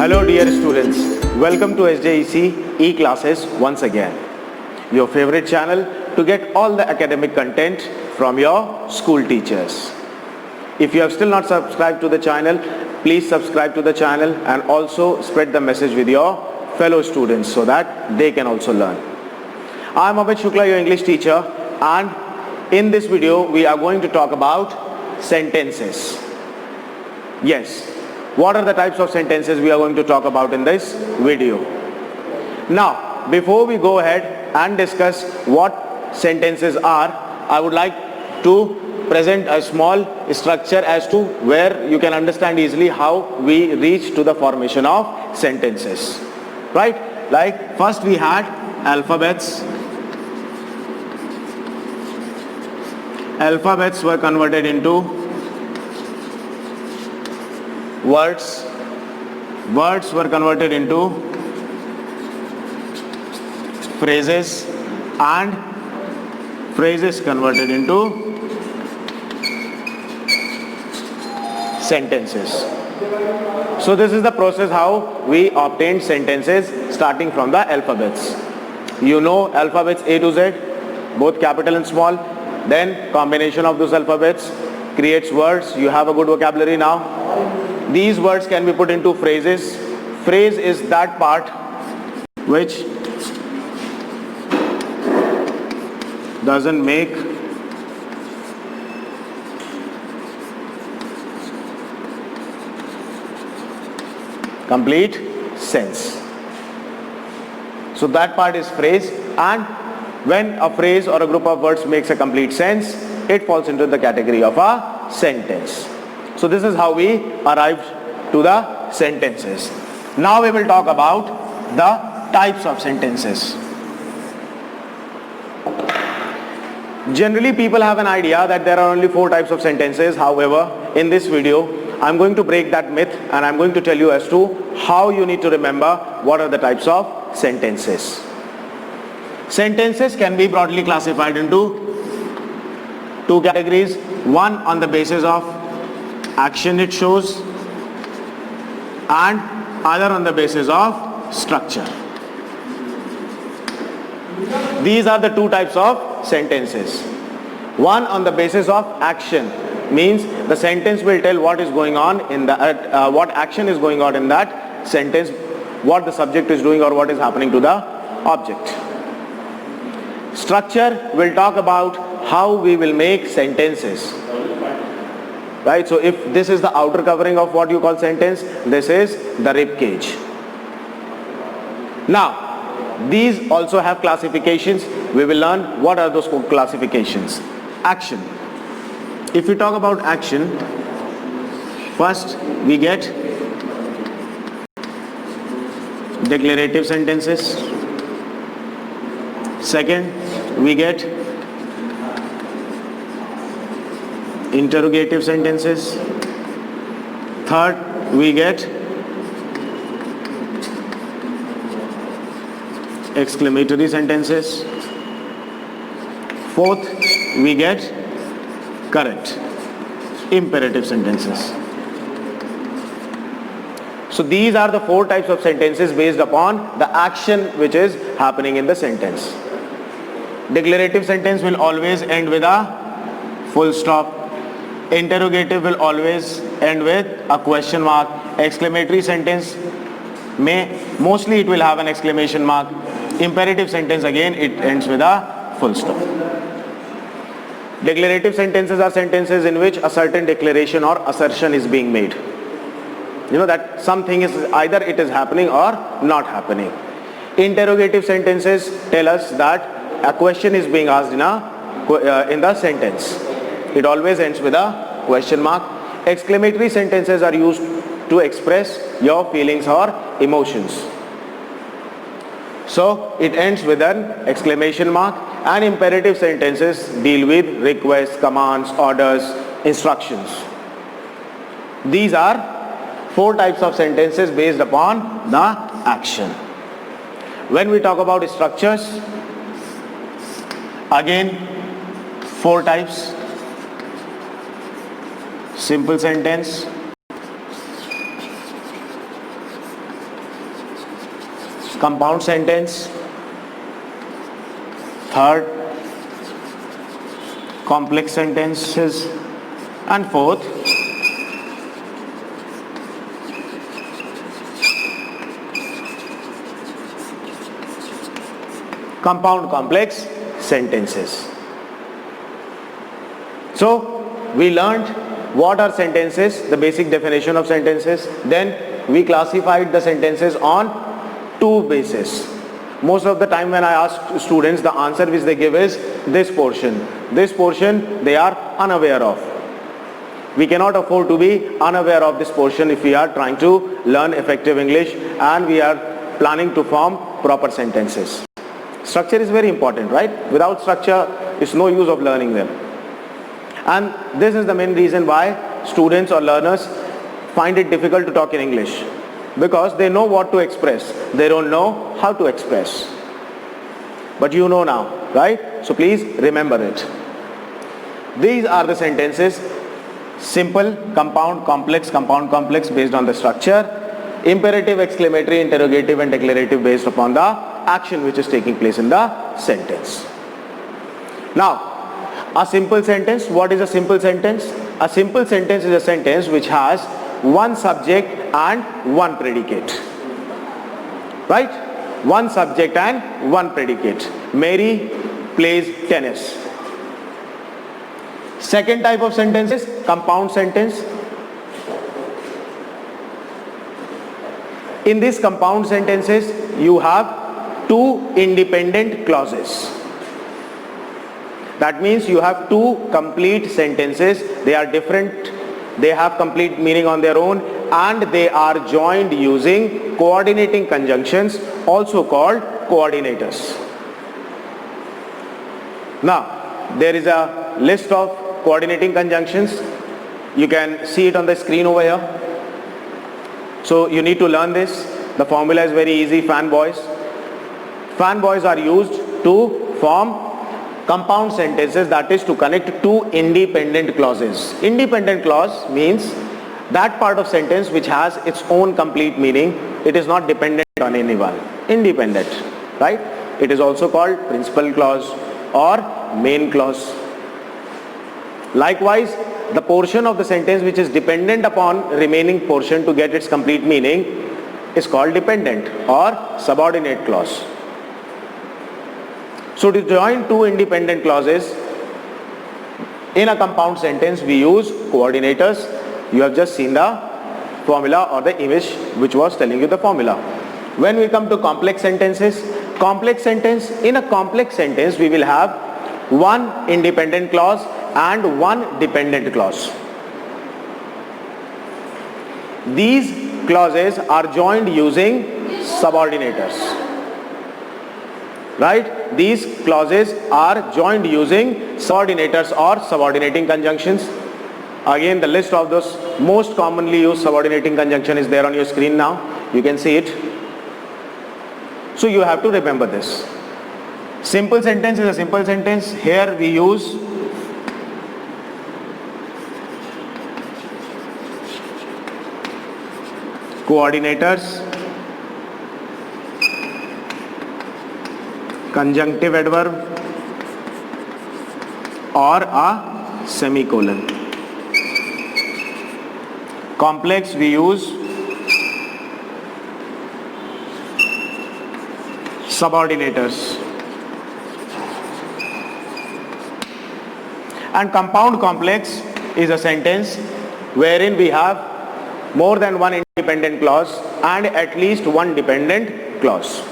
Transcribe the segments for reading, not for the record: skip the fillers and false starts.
Hello dear students, welcome to ISC E-Classes once again, your favorite channel to get all the academic content from your school teachers. If you have still not subscribed to the channel, please subscribe to the channel and also spread the message with your fellow students so that they can also learn. I am Amit Shukla, your English teacher, and in this video we are going to talk about sentences. Yes. What are the types of sentences we are going to talk about in this video? Now, before we go ahead and discuss what sentences are, I would like to present a small structure as to where you can understand easily how we reach to the formation of sentences. Right? Like first we had alphabets. Alphabets were converted into words. Words were converted into phrases, and phrases converted into sentences. So this is the process how we obtain sentences starting from the alphabets. You know alphabets A to Z, both capital and small. Then combination of those alphabets creates words. You have a good vocabulary now. These words can be put into phrases. Phrase is that part which doesn't make complete sense. So that part is phrase, and when a phrase or a group of words makes a complete sense, it falls into the category of a sentence. So this is how we arrived to the sentences. Now we will talk about the types of sentences. Generally people have an idea that there are only 4 types of sentences. However, in this video I'm going to break that myth and I'm going to tell you as to how you need to remember what are the types of sentences. Sentences can be broadly classified into 2 categories. One on the basis of action it shows, and other on the basis of structure. These are the 2 types of sentences. One on the basis of action means the sentence will tell what is going on in the what action is going on in that sentence, what the subject is doing or what is happening to the object. Structure will talk about how we will make sentences. Right? So if this is the outer covering of what you call sentence, this is the rib cage. Now, these also have classifications. We will learn what are those classifications. Action. If we talk about action, first we get declarative sentences. Second, we get interrogative sentences. Third, we get exclamatory sentences. Fourth, we get correct imperative sentences. So these are the 4 types of sentences based upon the action which is happening in the sentence. Declarative sentence will always end with a full stop. Interrogative will always end with a question mark. Exclamatory sentence mostly it will have an exclamation mark. Imperative sentence again it ends with a full stop. Declarative sentences are sentences in which a certain declaration or assertion is being made. You know that something is either it is happening or not happening. Interrogative sentences tell us that a question is being asked in the sentence. It always ends with a question mark. Exclamatory sentences are used to express your feelings or emotions. So it ends with an exclamation mark, and imperative sentences deal with requests, commands, orders, instructions. These are 4 types of sentences based upon the action. When we talk about structures, again 4 types. Simple sentence, compound sentence. Third, complex sentences. And fourth, compound complex sentences. So we learned what are sentences, the basic definition of sentences. Then we classified the sentences on two bases. Most of the time when I ask students, the answer which they give is this portion. This portion they are unaware of. We cannot afford to be unaware of this portion if we are trying to learn effective English and we are planning to form proper sentences. Structure is very important, right? Without structure, it's no use of learning them. And this is the main reason why students or learners find it difficult to talk in English. Because they know what to express. They don't know how to express. But you know now, right? So please remember it. These are the sentences. Simple, compound, complex based on the structure. Imperative, exclamatory, interrogative and declarative based upon the action which is taking place in the sentence. Now, a simple sentence. What is a simple sentence? A simple sentence is a sentence which has one subject and one predicate. Right? One subject and one predicate. Mary plays tennis. Second type of sentence is compound sentence. In these compound sentences, you have two independent clauses. That means you have two complete sentences. They are different. They have complete meaning on their own and they are joined using coordinating conjunctions, also called coordinators. Now, there is a list of coordinating conjunctions. You can see it on the screen over here. So you need to learn this. The formula is very easy, fanboys. Fanboys are used to form compound sentences, that is to connect two independent clauses. Independent clause means that part of sentence which has its own complete meaning. It is not dependent on anyone. Independent, right? It is also called principal clause or main clause. Likewise, the portion of the sentence which is dependent upon remaining portion to get its complete meaning is called dependent or subordinate clause. So to join two independent clauses in a compound sentence, we use coordinators. You have just seen the formula or the image which was telling you the formula. When we come to complex sentences, in a complex sentence we will have one independent clause and one dependent clause. These clauses are joined using subordinators. Right? These clauses are joined using subordinators or subordinating conjunctions. Again, the list of those most commonly used subordinating conjunction is there on your screen now. You can see it. So you have to remember this. Simple sentence is a simple sentence. Here we use coordinators, conjunctive adverb or a semicolon. Complex we use subordinators. And compound complex is a sentence wherein we have more than one independent clause and at least one dependent clause.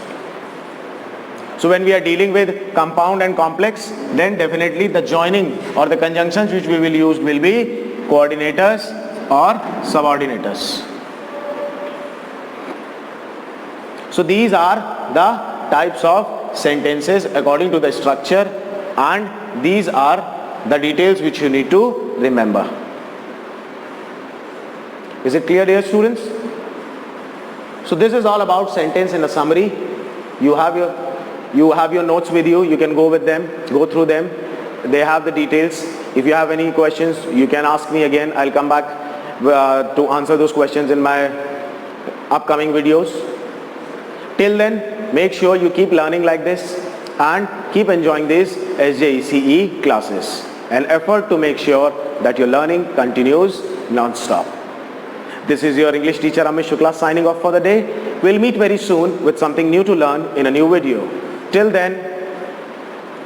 So when we are dealing with compound and complex, then definitely the joining or the conjunctions which we will use will be coordinators or subordinators. So these are the types of sentences according to the structure, and these are the details which you need to remember. Is it clear, dear students? So this is all about sentence in a summary. You have your notes with you. You can go with them, go through them. They have the details. If you have any questions, you can ask me again. I'll come back to answer those questions in my upcoming videos. Till then, make sure you keep learning like this and keep enjoying these SJECE classes. An effort to make sure that your learning continues non-stop. This is your English teacher Amish Shukla signing off for the day. We'll meet very soon with something new to learn in a new video. Till then,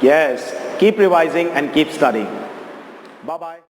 yes, keep revising and keep studying. Bye-bye.